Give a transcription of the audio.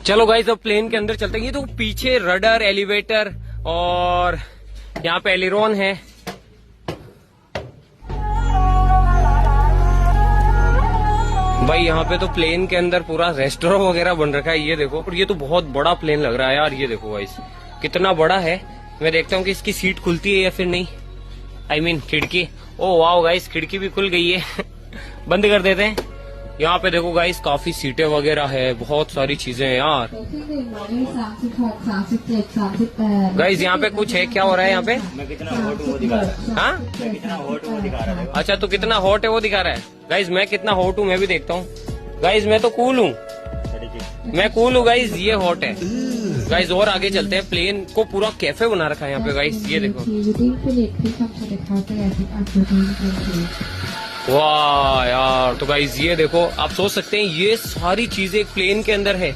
चलो गाइस अब प्लेन के अंदर चलते हैं। ये तो पीछे रडर, एलिवेटर और यहाँ पे एलिरोन है। भाई यहाँ पे तो प्लेन के अंदर पूरा रेस्टोरेंट वगैरह बन रखा है, ये देखो। और ये तो बहुत बड़ा प्लेन लग रहा है यार, ये देखो गाइस कितना बड़ा है। मैं देखता हूँ कि इसकी सीट खुलती है या फिर नहीं। I mean, खिड़की। ओ वाओ गाइस, खिड़की भी खुल गई है। बंद कर देते हैं। यहाँ पे देखो गाइस काफी सीटें वगैरह है, बहुत सारी चीजें हैं यार। गाइस यहाँ पे कुछ है, क्या हो रहा है यहाँ पे? मैं कितना हॉट हूँ वो दिखा रहा है। हाँ मैं कितना हॉट हूँ वो दिखा रहा है। अच्छा, तो कितना हॉट है वो दिखा रहा है। गाइस मैं कितना हॉट हूँ मैं भी देखता हूँ। गाइस मैं तो कूल हूँ, मैं कूल हूँ गाइस, ये हॉट है। गाइस और आगे चलते हैं। प्लेन को पूरा कैफे बना रखा है यहाँ पे गाइस, ये देखो। वाह यार, तो गाइस ये देखो, आप सोच सकते हैं ये सारी चीजें एक प्लेन के अंदर है।